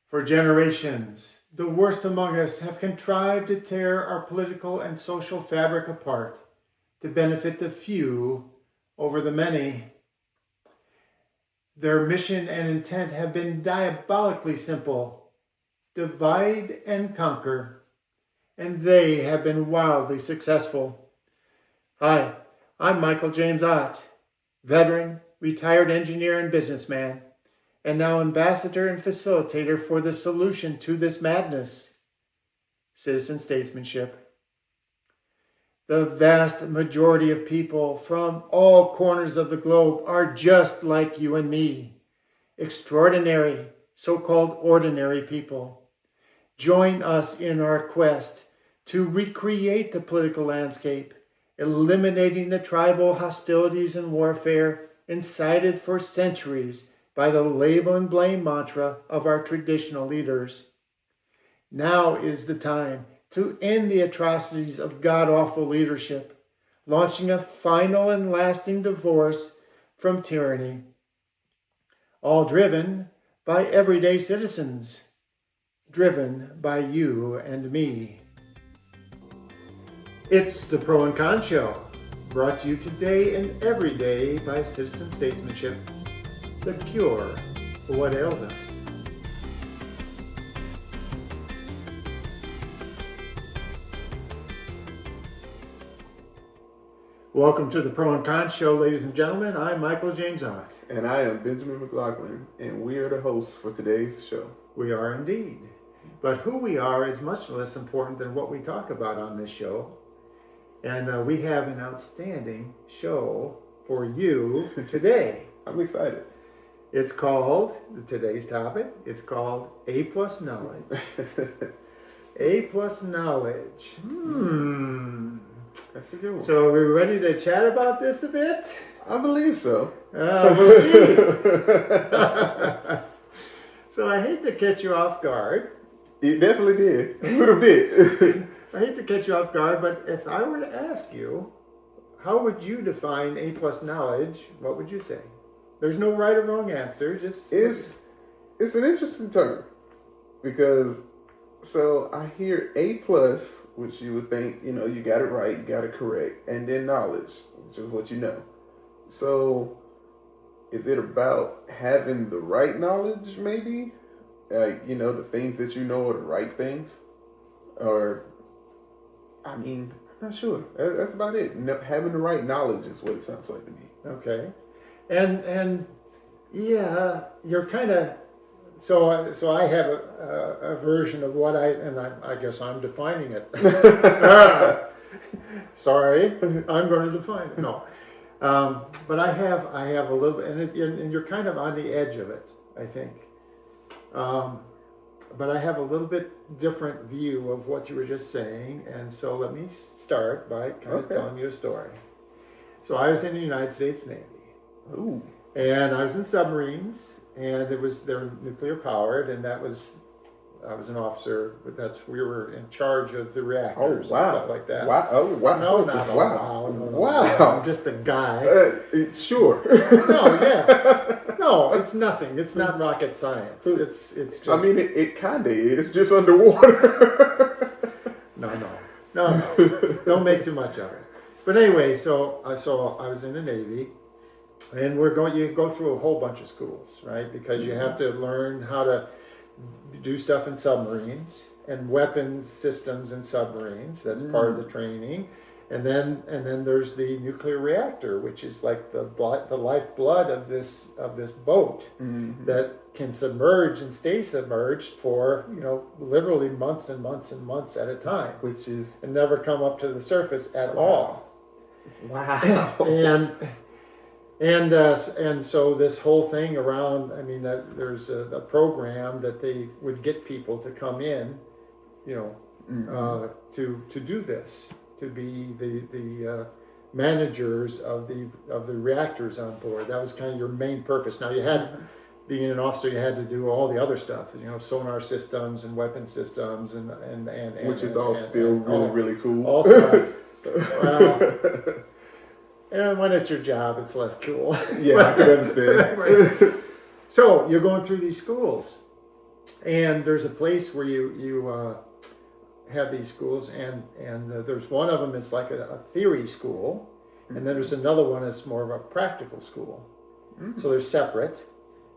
For generations, the worst among us have contrived to tear our political and social fabric apart to benefit the few over the many. Their mission and intent have been diabolically simple: divide and conquer, and they have been wildly successful. Hi, I'm Michael James Ott, veteran, retired engineer and businessman, and now ambassador and facilitator for the solution to this madness: citizen statesmanship. The vast majority of people from all corners of the globe are just like you and me, extraordinary, so-called ordinary people. Join us in our quest to recreate the political landscape, eliminating the tribal hostilities and warfare incited for centuries by the label and blame mantra of our traditional leaders. Now is the time to end the atrocities of god-awful leadership, launching a final and lasting divorce from tyranny. All driven by everyday citizens, driven by you and me. It's the Pro and Con Show, brought to you today and every day by Citizen Statesmanship, the cure for what ails us. Welcome to the Pro and Con Show, ladies and gentlemen. I'm Michael James Ott. And I am Benjamin McLaughlin, and we are the hosts for today's show. We are indeed. But who we are is much less important than what we talk about on this show. And we have an outstanding show for you today. I'm excited. It's called, today's topic, it's called A Plus Knowledge. A Plus Knowledge. That's a good one. So are we ready to chat about this a bit? I believe so. We'll see. So I hate to catch you off guard. It definitely did. A little bit. I hate to catch you off guard, but if I were to ask you, how would you define A plus knowledge? What would you say? There's no right or wrong answer. Just It's an interesting term because so I hear A plus, which you would think, you got it right, you got it correct, and then knowledge, which is what you know. So is it about having the right knowledge, maybe? Like, the things that you know are the right things? Or, I'm not sure. That's about it. Having the right knowledge is what it sounds like to me. Okay. And yeah, you're kind of, so I have a version of what I guess I'm defining it. Sorry, I'm going to define it. No. But I have a little, and you're kind of on the edge of it, I think. But I have a little bit different view of what you were just saying, and so let me start by kind of telling you a story. So I was in the United States Navy. Ooh. And I was in submarines, and they're nuclear powered, and I was an officer, but we were in charge of the reactors and stuff like that. Wow. Oh, wow. No, not wow. No, Wow. I'm just a guy. Sure. No, yes. No, it's nothing. It's not rocket science. It's just. It kind of is, just underwater. No. Don't make too much of it. But anyway, so I was in the Navy. And you go through a whole bunch of schools, right? Because you have to learn how to do stuff in submarines and weapons systems in submarines. That's part of the training. And then there's the nuclear reactor, which is like the lifeblood of this boat that can submerge and stay submerged for literally months and months and months at a time, and never come up to the surface at all. Wow. And so this whole thing around, there's a program that they would get people to come in, to do this, to be the managers of the reactors on board. That was kind of your main purpose. Now you had, being an officer, you had to do all the other stuff, sonar systems and weapon systems and which is all still really cool. All stuff. Well, and when it's your job, it's less cool. Yeah, I can understand. So you're going through these schools, And there's a place where you have these schools, and there's one of them is like a theory school, and then there's another one that's more of a practical school. Mm-hmm. So they're separate.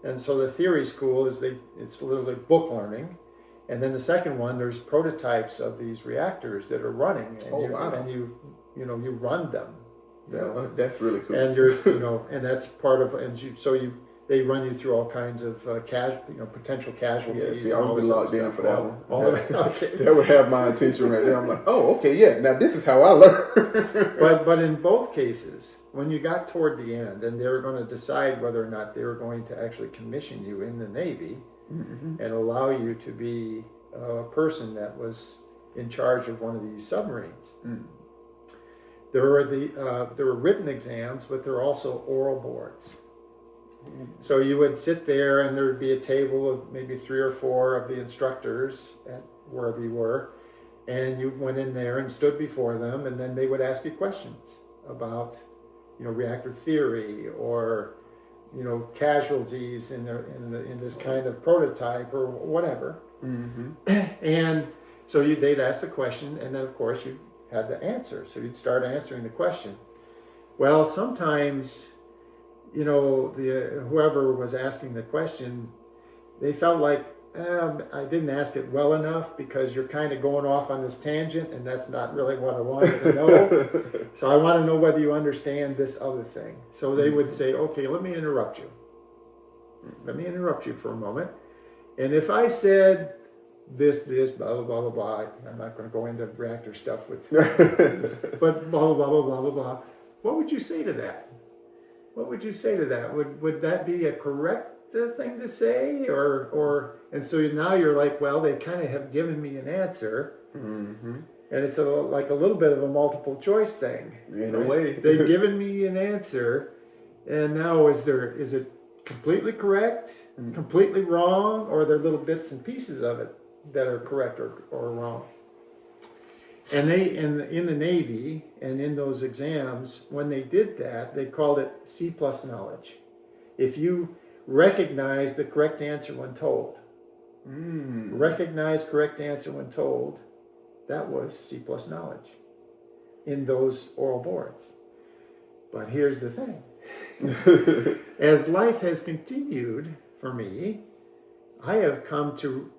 And so the theory school it's literally book learning, and then the second one, there's prototypes of these reactors that are running, and and you run them. Yeah, that's really cool. And and that's part of, they run you through all kinds of potential casualties. Yeah, see, I would be locked in for that one. Okay. That would have my attention right there. I'm like, oh, okay, yeah. Now this is how I learn. But in both cases, when you got toward the end, and they were going to decide whether or not they were going to actually commission you in the Navy and allow you to be a person that was in charge of one of these submarines. There were written exams, but there were also oral boards. So you would sit there, and there would be a table of maybe 3 or 4 of the instructors at wherever you were, and you went in there and stood before them, and then they would ask you questions about, reactor theory, or casualties in this kind of prototype or whatever. And so they'd ask the question, and then of course you had the answer. So you'd start answering the question. Well, sometimes whoever was asking the question, they felt like, I didn't ask it well enough, because you're kind of going off on this tangent, and that's not really what I wanted to know. So I want to know whether you understand this other thing. So they would say, okay, let me interrupt you. Let me interrupt you for a moment. And if I said this, blah, blah, blah, blah, blah, I'm not going to go into reactor stuff with this, but blah, blah, blah, blah, blah, blah, what would you say to that? What would you say to that? Would that be a correct thing to say, or and so now you're like, well, they kind of have given me an answer, and it's like a little bit of a multiple choice thing. In a way, they've given me an answer, and now is it completely correct, completely wrong, or are there little bits and pieces of it that are correct or wrong? And they in the Navy and in those exams, when they did that, they called it C+ knowledge. If you recognize the correct answer when told, recognize correct answer when told, that was C+ knowledge in those oral boards. But here's the thing. As life has continued for me, I have come to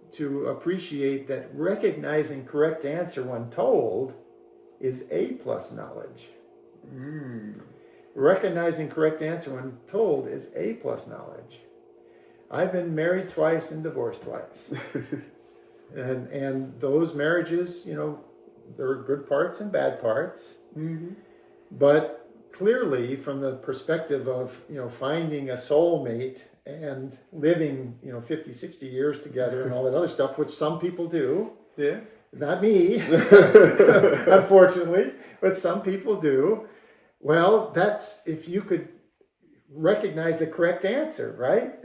appreciate that recognizing correct answer when told is A+ knowledge. Recognizing correct answer when told is A+ knowledge. I've been married twice and divorced twice. and those marriages, there are good parts and bad parts. But clearly, from the perspective of, finding a soulmate and living, 50, 60 years together and all that other stuff, which some people do. Yeah. Not me, unfortunately, but some people do. Well, that's if you could recognize the correct answer, right?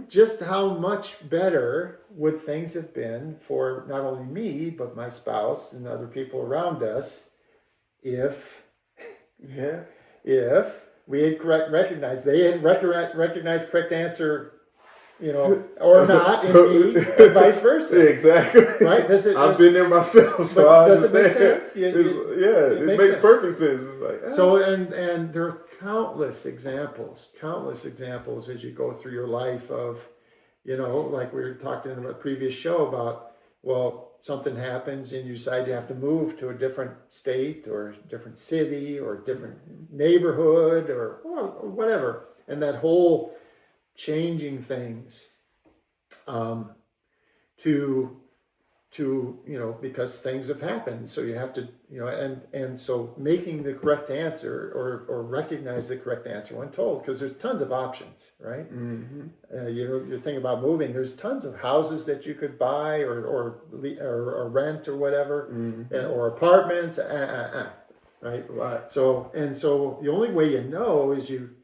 Just how much better would things have been for not only me, but my spouse and other people around us if we had recognized, they had recognized correct answer, or not in me, and vice versa. Exactly. Right? I've been there myself, so I does understand. It make sense? It makes perfect sense. It's like, So, and there are countless examples as you go through your life of, like we were talking in a previous show about, well, something happens and you decide you have to move to a different state or different city or different neighborhood or whatever. And that whole changing things because things have happened. So you have to, and so making the correct answer or recognize the correct answer when told, because there's tons of options, right? You're thinking about moving. There's tons of houses that you could buy or rent or whatever, or apartments, right? So the only way you know is you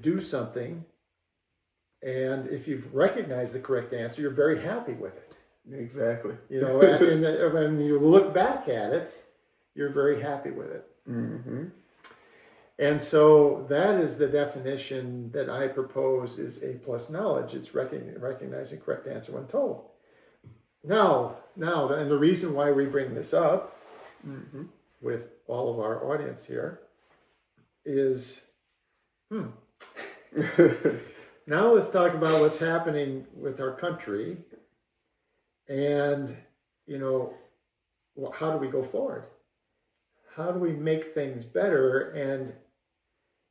do something, and if you've recognized the correct answer, you're very happy with it. Exactly. And when you look back at it, you're very happy with it. And so that is the definition that I propose is A+ knowledge. It's recognizing correct answer when told. Now, and the reason why we bring this up Mm-hmm. with all of our audience here is, now let's talk about what's happening with our country, and how do we go forward? How do we make things better?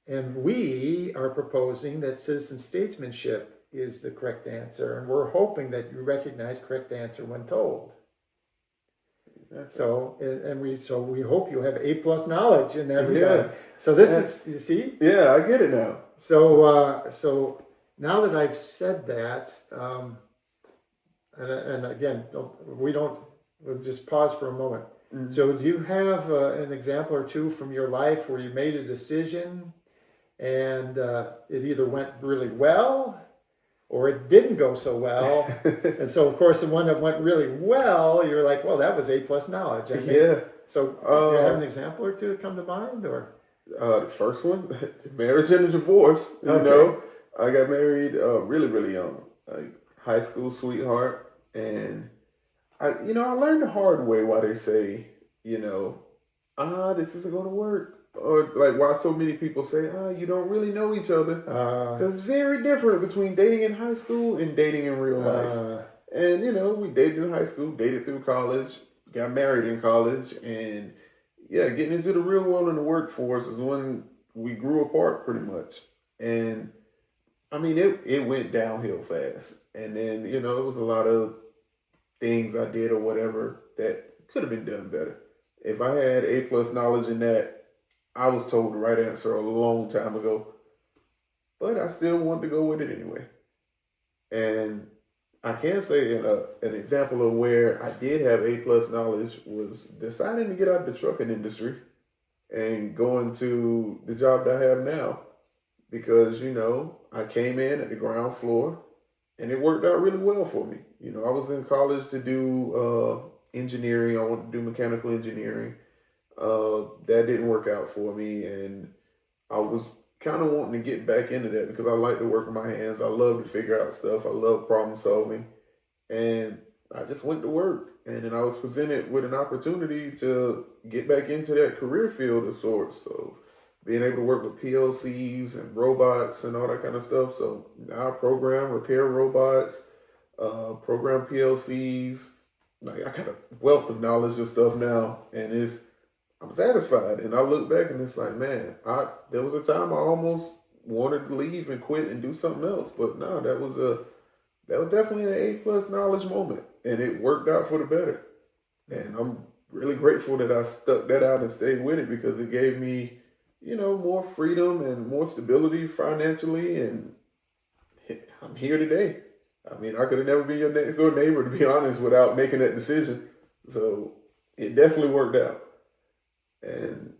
And we are proposing that citizen statesmanship is the correct answer, and we're hoping that you recognize correct answer when told. Exactly. So we hope you have A+ knowledge in that regard. So this is, you see? Yeah, I get it now. So now that I've said that, and again, we'll just pause for a moment. Mm-hmm. So do you have an example or two from your life where you made a decision and it either went really well or it didn't go so well? And so, of course, the one that went really well, you're like, well, that was A+ knowledge. Yeah. So do you have an example or two that come to mind? Or the first one, marriage and a divorce. Okay. I got married really, really young, like high school sweetheart, and I learned the hard way why they say, this isn't going to work. Or like why so many people say, you don't really know each other. Because it's very different between dating in high school and dating in real life. And, we dated in high school, dated through college, got married in college. And, yeah, getting into the real world and the workforce is when we grew apart pretty much. And, I mean, it went downhill fast. And then, it was a lot of things I did or whatever that could have been done better. If I had A+ knowledge in that, I was told the right answer a long time ago, but I still wanted to go with it anyway. And I can say an example of where I did have A+ knowledge was deciding to get out of the trucking industry and going to the job that I have now. Because, I came in at the ground floor and it worked out really well for me. I was in college to do engineering. I wanted to do mechanical engineering. That didn't work out for me, and I was kind of wanting to get back into that because I like to work with my hands. I love to figure out stuff. I love problem solving, and I just went to work. And then I was presented with an opportunity to get back into that career field of sorts. So being able to work with PLCs and robots and all that kind of stuff. So now I program, repair robots, program PLCs. Like I got a wealth of knowledge of stuff now, and I'm satisfied. And I look back and it's like, man, there was a time I almost wanted to leave and quit and do something else. But no, that was definitely an A+ knowledge moment. And it worked out for the better. And I'm really grateful that I stuck that out and stayed with it because it gave me, more freedom and more stability financially. And I'm here today. I mean, I could have never been your next door neighbor, to be honest, without making that decision. So it definitely worked out. And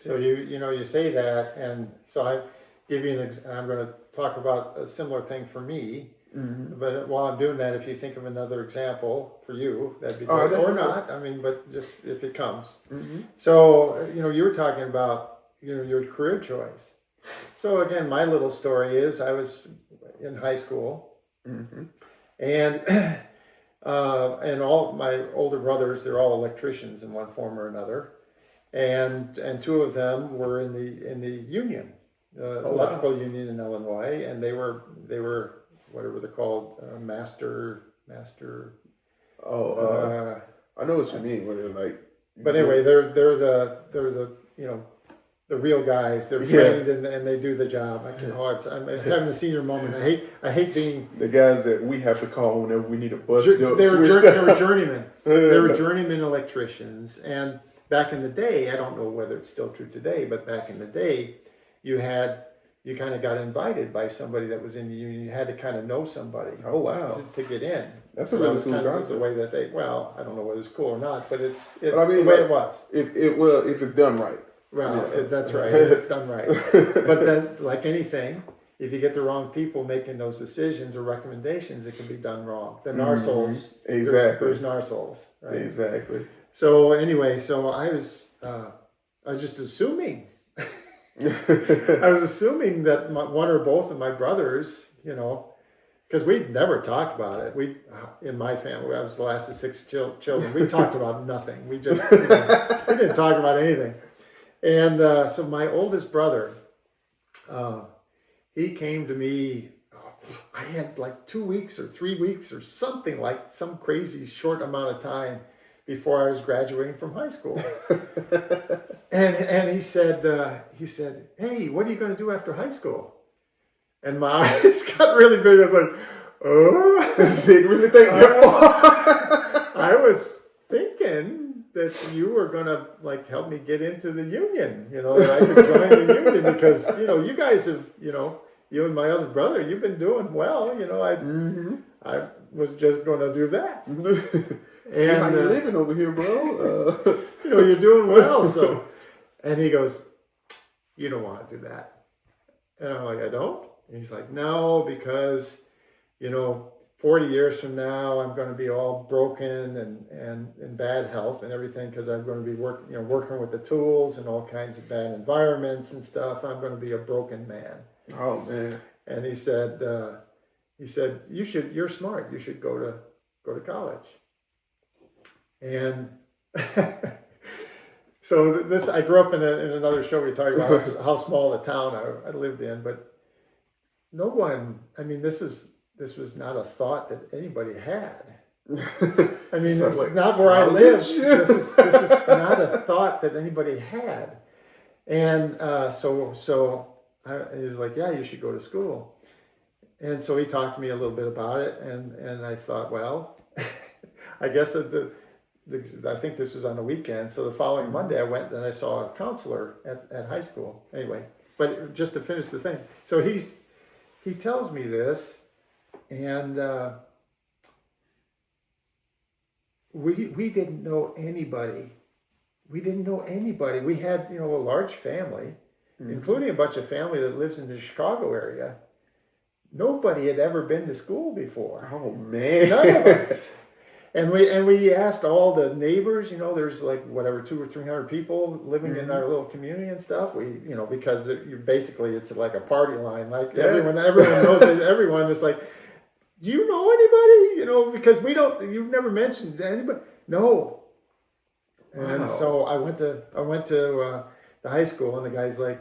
so you say that, and so I give you I'm going to talk about a similar thing for me. Mm-hmm. But while I'm doing that, if you think of another example for you, that'd be good. Or not. I mean, but just if it comes. Mm-hmm. So you were talking about your career choice. So again, my little story is I was in high school, mm-hmm. and all my older brothers, they're all electricians in one form or another. And two of them were in the union, electrical union in Illinois, and they were whatever they're called, master. I know what you mean. Where they're like, but anyway, they're the the real guys. They're trained and they do the job. I'm having a senior moment. I hate being the guys that we have to call whenever we need a bus. They were journeymen. They were journeyman electricians. And back in the day, I don't know whether it's still true today, but back in the day, you kind of got invited by somebody that was in the union. You had to kind of know somebody. Oh wow! To get in. That's so a really that was cool kind of concept. the way that they. Well, I don't know whether it's cool or not, but it's but I mean, the way it was. If it's done right. Well, that's right. It's done right. But then, like anything, if you get the wrong people making those decisions or recommendations, it can be done wrong. The narsoles. Exactly. There's narsoles. Right? Exactly. So anyway, I was just assuming. I was assuming that one or both of my brothers, because we never talked about it. In my family, I was the last of 6 children. We talked about nothing. We just, we didn't talk about anything. And so my oldest brother, he came to me. I had like 2 weeks or 3 weeks or something, like some crazy short amount of time before I was graduating from high school. and he said, "Hey, what are you going to do after high school?" And my eyes got really big. I was like, "Oh, didn't really think that far." I was thinking that you were going to like help me get into the union, that I could join the union because, you guys have, you and my other brother, you've been doing well, I was just going to do that. See how you're living over here, bro. You're doing well. So, and he goes, "You don't want to do that." And I'm like, "I don't?" And he's like, "No, because, 40 years from now, I'm going to be all broken and in bad health and everything because I'm going to be working with the tools and all kinds of bad environments and stuff. I'm going to be a broken man." Oh man! And he said, "You're smart. You should go to college." And so I grew up in another show. We talked about how small the town I lived in, but no one. I mean, this was not a thought that anybody had. I mean, this is not where I live. This is not a thought that anybody had. And so he was like, "Yeah, you should go to school." And so he talked to me a little bit about it, and I thought, well, I guess I think this was on the weekend. So the following Monday, I went and I saw a counselor at high school. Anyway, but just to finish the thing, so he tells me this, and we didn't know anybody. We didn't know anybody. We had a large family, including a bunch of family that lives in the Chicago area. Nobody had ever been to school before. Oh man! None of us. And we asked all the neighbors. There's like 200 or 300 people living in our little community and stuff. Because it's like a party line. Like everyone knows everyone. It's like, "Do you know anybody?" Because you've never mentioned anybody. No. And Wow. so I went to the high school, and the guy's like,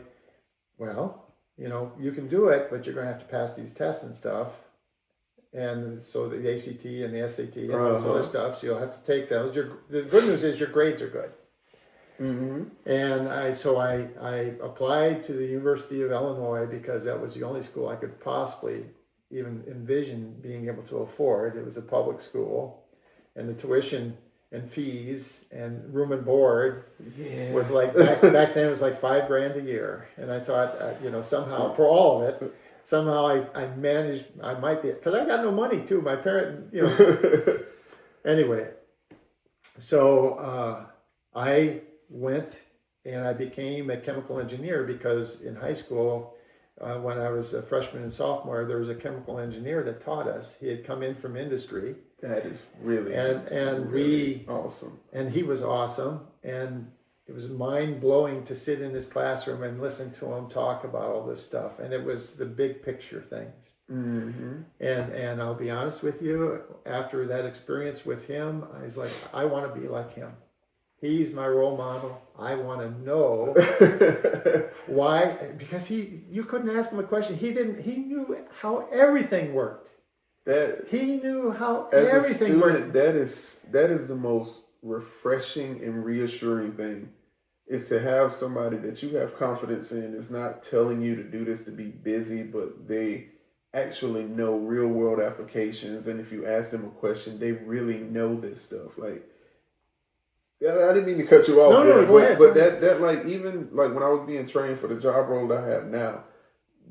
"Well, you can do it, but you're going to have to pass these tests and stuff. And so the ACT and the SAT and all this other stuff, so you'll have to take those. The good news is your grades are good." Mm-hmm. And I applied to the University of Illinois because that was the only school I could possibly even envision being able to afford. It was a public school, and the tuition and fees and room and board was like back then it was like $5,000 a year. And I thought, somehow for all of it, somehow I managed. I might be, because I got no money too. My parent, Anyway, so I went and I became a chemical engineer because in high school, when I was a freshman and sophomore, there was a chemical engineer that taught us. He had come in from industry. That is really really awesome. And he was awesome, and it was mind-blowing to sit in his classroom and listen to him talk about all this stuff. And it was the big picture things. Mm-hmm. And I'll be honest with you, after that experience with him, I was like, I want to be like him. He's my role model. I want to know why, because you couldn't ask him a question. He knew how everything worked. He knew how everything worked. That is the most refreshing and reassuring thing, is to have somebody that you have confidence in is not telling you to do this to be busy, but they actually know real world applications. And if you ask them a question, they really know this stuff. Like, I didn't mean to cut you off. No, go ahead. But that like, even like when I was being trained for the job role that I have now,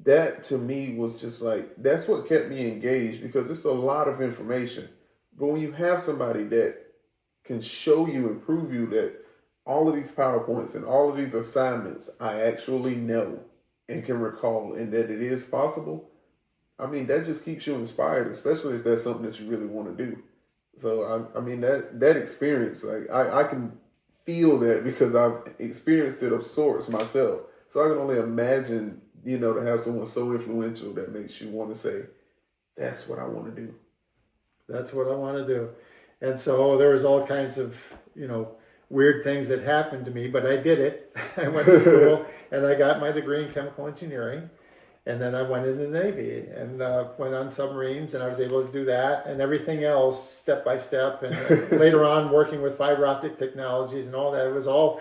that to me was just like, that's what kept me engaged, because it's a lot of information. But when you have somebody that can show you and prove you that all of these PowerPoints and all of these assignments I actually know and can recall, and that it is possible, I mean, that just keeps you inspired, especially if that's something that you really want to do. So, I mean, that experience, like, I can feel that because I've experienced it of sorts myself. So I can only imagine, to have someone so influential that makes you want to say, that's what I want to do. That's what I want to do. And so there was all kinds of, weird things that happened to me, but I did it. I went to school and I got my degree in chemical engineering. And then I went into the Navy and went on submarines, and I was able to do that and everything else step by step. And later on, working with fiber optic technologies and all that, it was all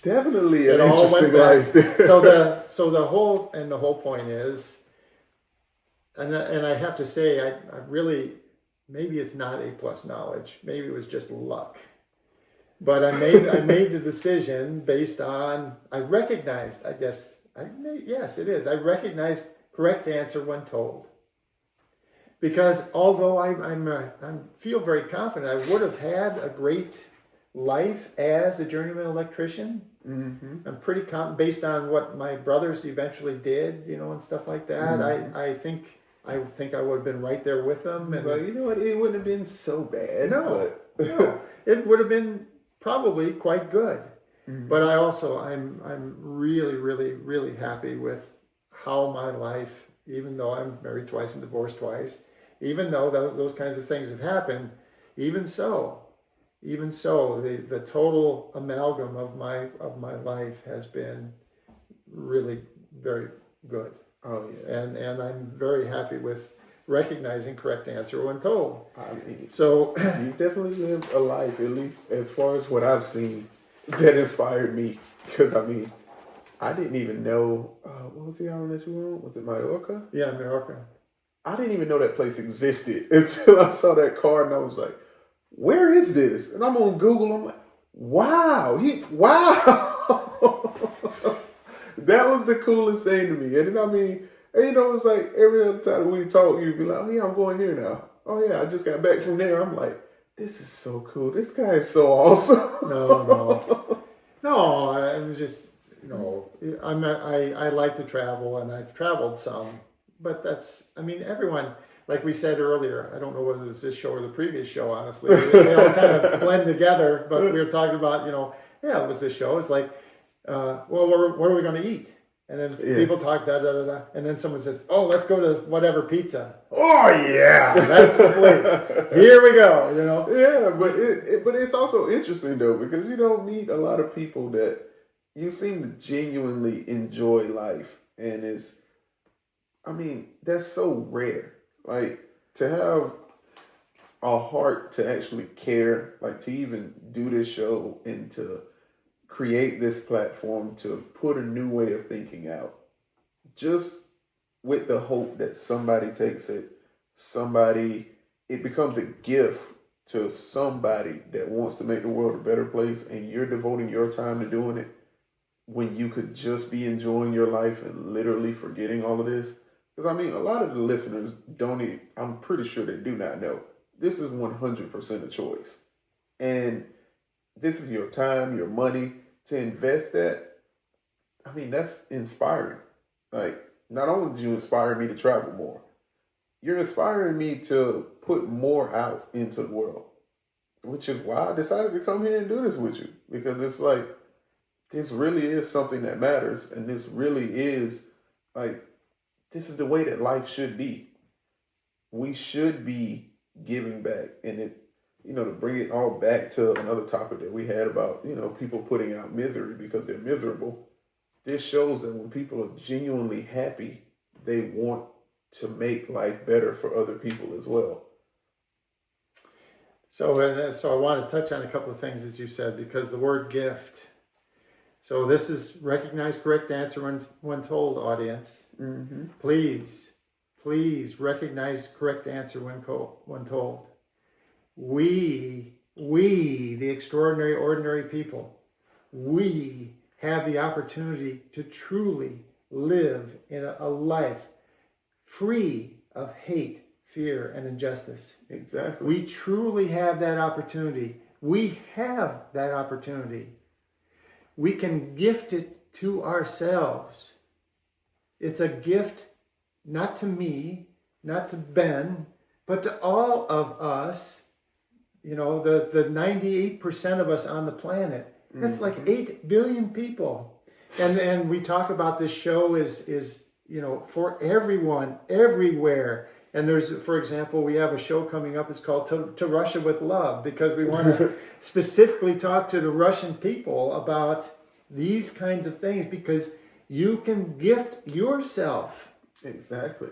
definitely an interesting life. so the whole point is, and I have to say, I really, maybe it's not A+ knowledge, maybe it was just luck. But I made the decision based on, I recognized, I guess. Yes, it is. I recognized correct answer when told. Because although I feel very confident, I would have had a great life as a journeyman electrician. Mm-hmm. I'm pretty confident based on what my brothers eventually did, and stuff like that. Mm-hmm. I think I would have been right there with them. And but you know what? It wouldn't have been so bad. No, it would have been probably quite good. Mm-hmm. But I'm really, really, really happy with how my life, even though I'm married twice and divorced twice, even though those kinds of things have happened, even so, the total amalgam of my life has been really very good. Oh yeah. And I'm very happy with recognizing correct answer when told. I mean, so you definitely lived a life, at least as far as what I've seen, that inspired me. Because I didn't even know, what was the island that you were on? Was it Mallorca? Yeah, Mallorca. I didn't even know that place existed until I saw that card, and I was like, where is this? And I'm on Google, I'm like, wow. That was the coolest thing to me. And then it's like every other time we talk, you'd be like, oh yeah, I'm going here now. Oh yeah, I just got back from there. I'm like, this is so cool. This guy is so awesome. No, I was just, I like to travel, and I've traveled some, but everyone, like we said earlier, I don't know whether it was this show or the previous show, honestly, they all kind of blend together, but we were talking about, it was this show. It's like, well, what are we going to eat? And then people talk, and then someone says, oh, let's go to whatever pizza. Oh, yeah, that's the place. Here we go, Yeah, but it's also interesting, though, because you don't meet a lot of people that you seem to genuinely enjoy life. And that's so rare. Like, to have a heart to actually care, like to even do this show and to create this platform to put a new way of thinking out, just with the hope that somebody takes it, it becomes a gift to somebody that wants to make the world a better place, and you're devoting your time to doing it when you could just be enjoying your life and literally forgetting all of this. Because a lot of the listeners I'm pretty sure they do not know, this is 100% a choice. And this is your time, your money, to invest that. That's inspiring. Like, not only did you inspire me to travel more, you're inspiring me to put more out into the world, which is why I decided to come here and do this with you. Because it's like, this really is something that matters. And this really is, like, this is the way that life should be. We should be giving back. And to bring it all back to another topic that we had about, people putting out misery because they're miserable. This shows that when people are genuinely happy, they want to make life better for other people as well. So I want to touch on a couple of things that you said, because the word gift. So this is recognize correct answer when told, audience. Mm-hmm. Please recognize correct answer when told. We, the extraordinary, ordinary people, we have the opportunity to truly live in a life free of hate, fear, and injustice. Exactly. We truly have that opportunity. We have that opportunity. We can gift it to ourselves. It's a gift not to me, not to Ben, but to all of us. The 98% of us on the planet. That's like 8 billion people. And we talk about this show is for everyone, everywhere. And there's, for example, we have a show coming up. It's called To Russia with Love, because we want to specifically talk to the Russian people about these kinds of things, because you can gift yourself Exactly.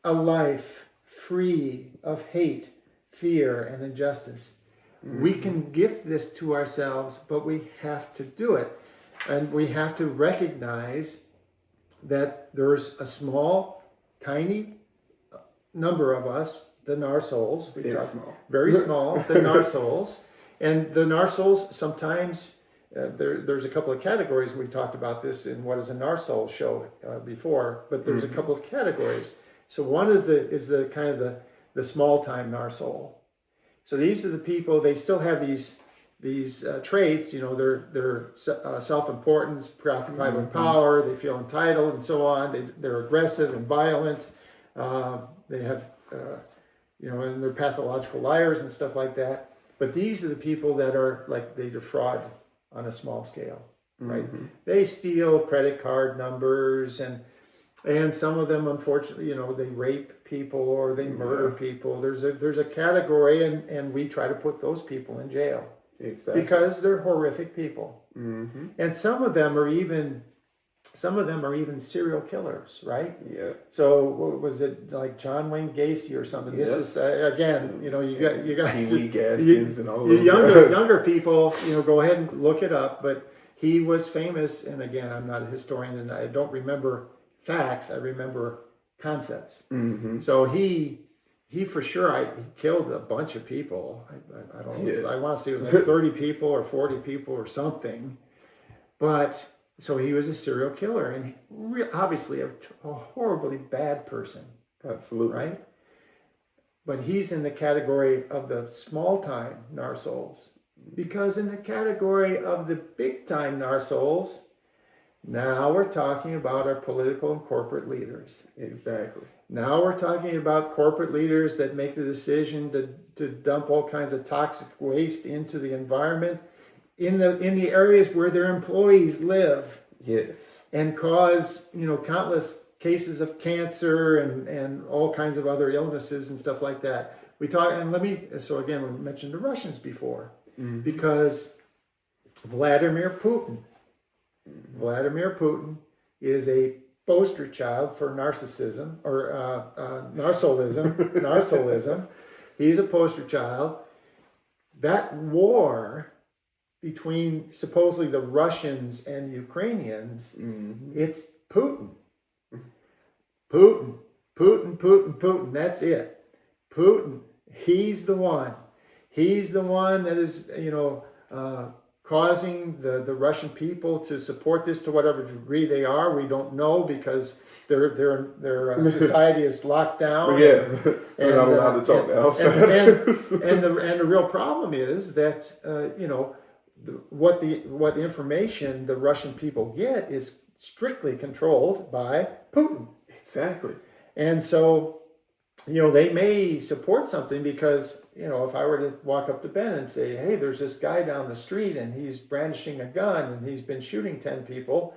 a life free of hate, fear, and injustice. We can gift this to ourselves, but we have to do it. And we have to recognize that there's a small, tiny number of us, the narsoles. Very small, the narsoles. And the narsoles sometimes, there's a couple of categories. We talked about this in What is a Narsole show before, but there's a couple of categories. So one of is the kind of the small-time narsole. So these are the people, they still have these traits, they're self-importance, preoccupied with power, they feel entitled and so on. They're aggressive and violent. They have, and they're pathological liars and stuff like that. But these are the people that are like, they defraud on a small scale, right? They steal credit card numbers, and some of them, unfortunately, they rape people or they murder people. There's a category, and we try to put those people in jail. Exactly. Because they're horrific people. And some of them are even serial killers, right? Yeah. So what was it, like John Wayne Gacy or something? This is again, you guys, Gaskins and all those younger people, go ahead and look it up. But he was famous, and again, I'm not a historian, and I don't remember facts. I remember concepts. So he for sure, he killed a bunch of people. I don't know. I want to say it was like 30 people or 40 people or something. But so he was a serial killer, and obviously a horribly bad person. Absolutely. Right? But he's in the category of the small-time narsoles. Because in the category of the big-time narsoles, now we're talking about our political and corporate leaders. Exactly. Now we're talking about corporate leaders that make the decision to dump all kinds of toxic waste into the environment in the areas where their employees live. Yes. And cause, countless cases of cancer and all kinds of other illnesses and stuff like that. So again, we mentioned the Russians before, because Vladimir Putin is a poster child for narcissism or narsolism. He's a poster child. That war between supposedly the Russians and the Ukrainians, it's Putin. Putin. That's it. Putin. He's the one. He's the one that is, causing the Russian people to support this to whatever degree they are. We don't know, because their society is locked down. They're not allowed to talk outside. And the real problem is that what information the Russian people get is strictly controlled by Putin. Exactly. And so, they may support something because, if I were to walk up to Ben and say, hey, there's this guy down the street and he's brandishing a gun and he's been shooting 10 people.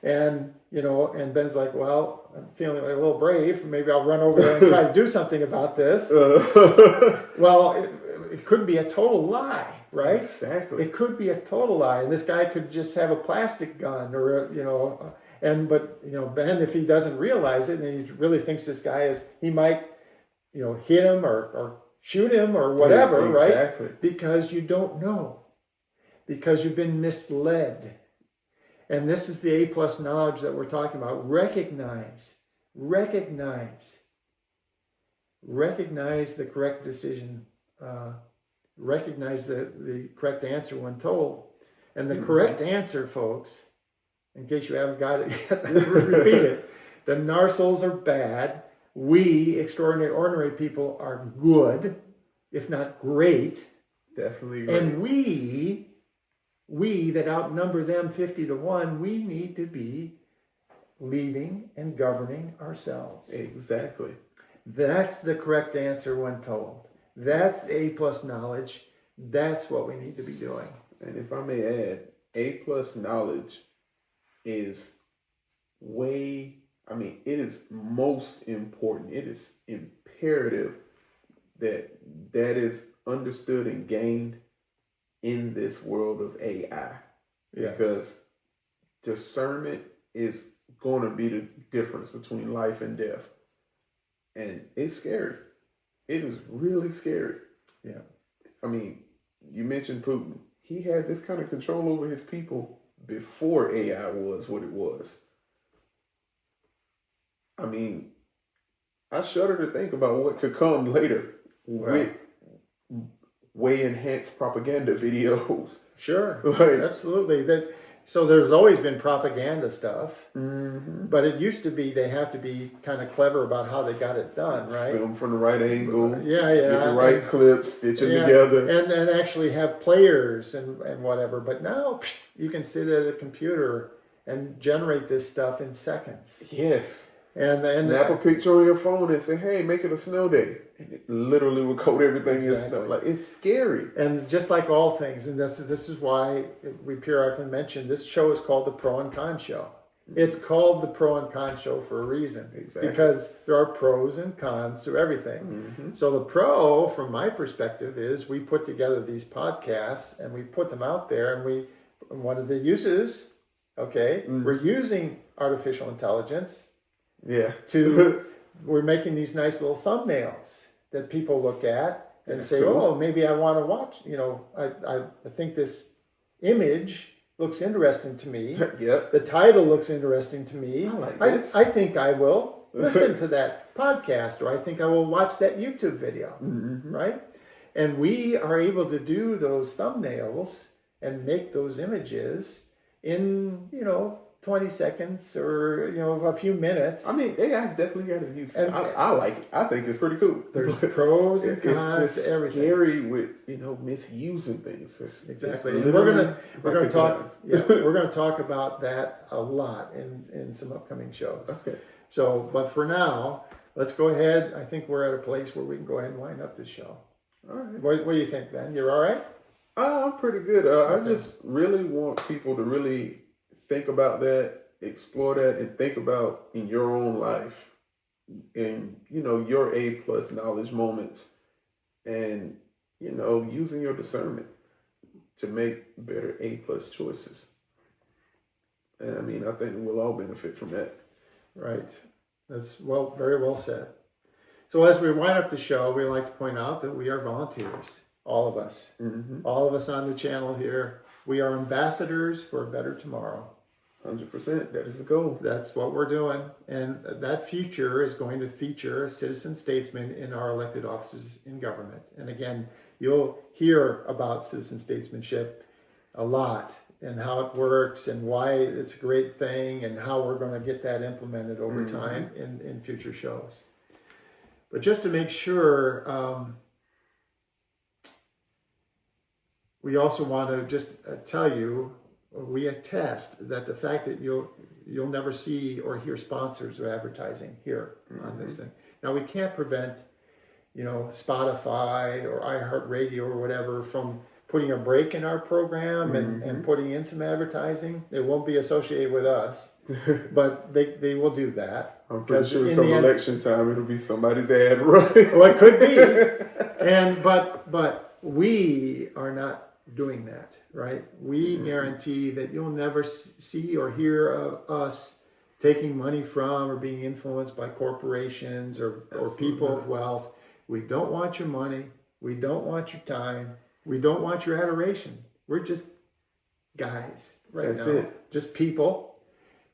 And, and Ben's like, well, I'm feeling like a little brave. Maybe I'll run over there and try to do something about this. Well, it could be a total lie, right? Exactly. It could be a total lie. And this guy could just have a plastic gun or, but Ben, if he doesn't realize it and he really thinks this guy he might, hit him or shoot him or whatever, exactly. Right? Because you don't know. Because you've been misled. And this is the A+ knowledge that we're talking about. Recognize the correct decision. Recognize the correct answer when told. And the correct answer, folks, in case you haven't got it yet, repeat it. The narsoles are bad. We, ordinary people, are good, if not great. Definitely great. And we that outnumber them 50-1, we need to be leading and governing ourselves. Exactly. That's the correct answer when told. That's the A+ knowledge. That's what we need to be doing. And if I may add, A+ knowledge is way I mean, it is most important. It is imperative that that is understood and gained in this world of AI. Yes. Because discernment is going to be the difference between life and death. And it's scary. It is really scary. Yeah. I mean, you mentioned Putin. He had this kind of control over his people before AI was what it was. I mean, I shudder to think about what could come later with way enhanced propaganda videos. Sure, Like, absolutely. So there's always been propaganda stuff, mm-hmm. but it used to be they have to be kind of clever about how they got it done, right? Film from the right angle, yeah, get the right clips, stitch them together. And actually have players and whatever. But now you can sit at a computer and generate this stuff in seconds. Yes. And snap a picture on your phone and say, hey, make it a snow day. And it literally will code everything in snow. Like, it's scary. And just like all things, and this is why we periodically mention this show is called the Pro and Con Show. Mm-hmm. It's called the Pro and Con Show for a reason. Exactly. Because there are pros and cons to everything. Mm-hmm. So the pro, from my perspective, is we put together these podcasts and we put them out there, and one of the uses, we're using artificial intelligence. Yeah. We're making these nice little thumbnails that people look at and say, cool. oh, maybe I want to watch, I think this image looks interesting to me. Yep. The title looks interesting to me. I like this. I think I will listen to that podcast, or I think I will watch that YouTube video, mm-hmm. right? And we are able to do those thumbnails and make those images in, 20 seconds or a few minutes. I mean, AI's definitely got its uses. I like it. I think it's pretty cool. There's pros and cons to everything. It's scary with misusing things. Exactly. And we're going to talk about that a lot in some upcoming shows. Okay. So, but for now, let's go ahead. I think we're at a place where we can go ahead and wind up this show. All right. What do you think, Ben? You're all right? I'm pretty good. Okay. I just really want people to really think about that, explore that, and think about in your own life, in your A+ knowledge moments, and using your discernment to make better A+ choices. And I mean, I think we'll all benefit from that. Right. That's very well said. So as we wind up the show, we like to point out that we are volunteers, all of us. Mm-hmm. All of us on the channel here. We are ambassadors for a better tomorrow. 100%. That is the goal. That's what we're doing. And that future is going to feature citizen statesmen in our elected offices in government. And again, you'll hear about citizen statesmanship a lot, and how it works and why it's a great thing and how we're going to get that implemented over mm-hmm. time in future shows. But just to make sure, we also want to just tell you, we attest that the fact that you'll never see or hear sponsors or advertising here mm-hmm. on this thing. Now, we can't prevent, Spotify or iHeartRadio or whatever from putting a break in our program mm-hmm. and putting in some advertising. It won't be associated with us, but they will do that. I'm pretty sure come election time, it'll be somebody's ad, right? Well, it could be. But we are not doing that, right? We mm-hmm. guarantee that you'll never see or hear of us taking money from or being influenced by corporations or people of wealth. We don't want your money. We don't want your time. We don't want your adoration. We're just guys right now. It. Just people.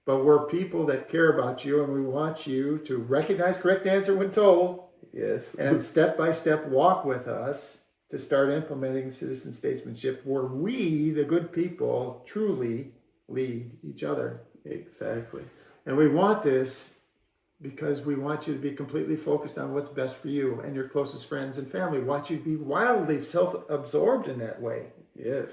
But we're people that care about you, and we want you to recognize correct answer when told. Yes. And step by step walk with us to start implementing citizen statesmanship where we, the good people, truly lead each other. Exactly. And we want this because we want you to be completely focused on what's best for you and your closest friends and family. We want you to be wildly self-absorbed in that way. Yes.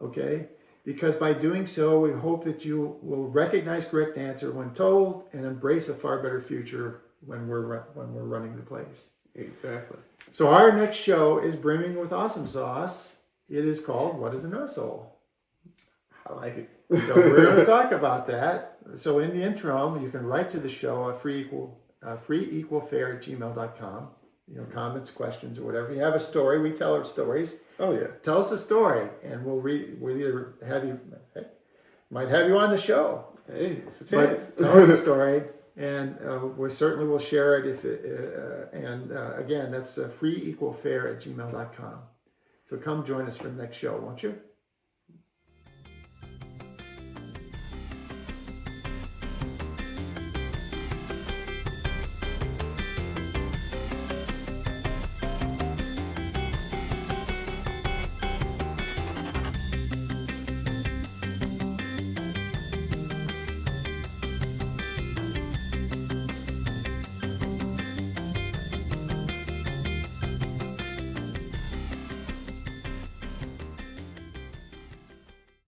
Okay? Because by doing so, we hope that you will recognize correct answer when told and embrace a far better future when we're running the place. Exactly. So our next show is brimming with awesome sauce. It is called What is an Arsehole? I like it. So we're going to talk about that. So in the interim, you can write to the show at freeequalfair@gmail.com. Comments, questions, or whatever. If you have a story, we tell our stories. Oh yeah. Tell us a story, and we'll either might have you on the show. Hey, it's a chance. But tell us a story, and we certainly will share it. Again, that's freeequalfair@gmail.com. So come join us for the next show, won't you?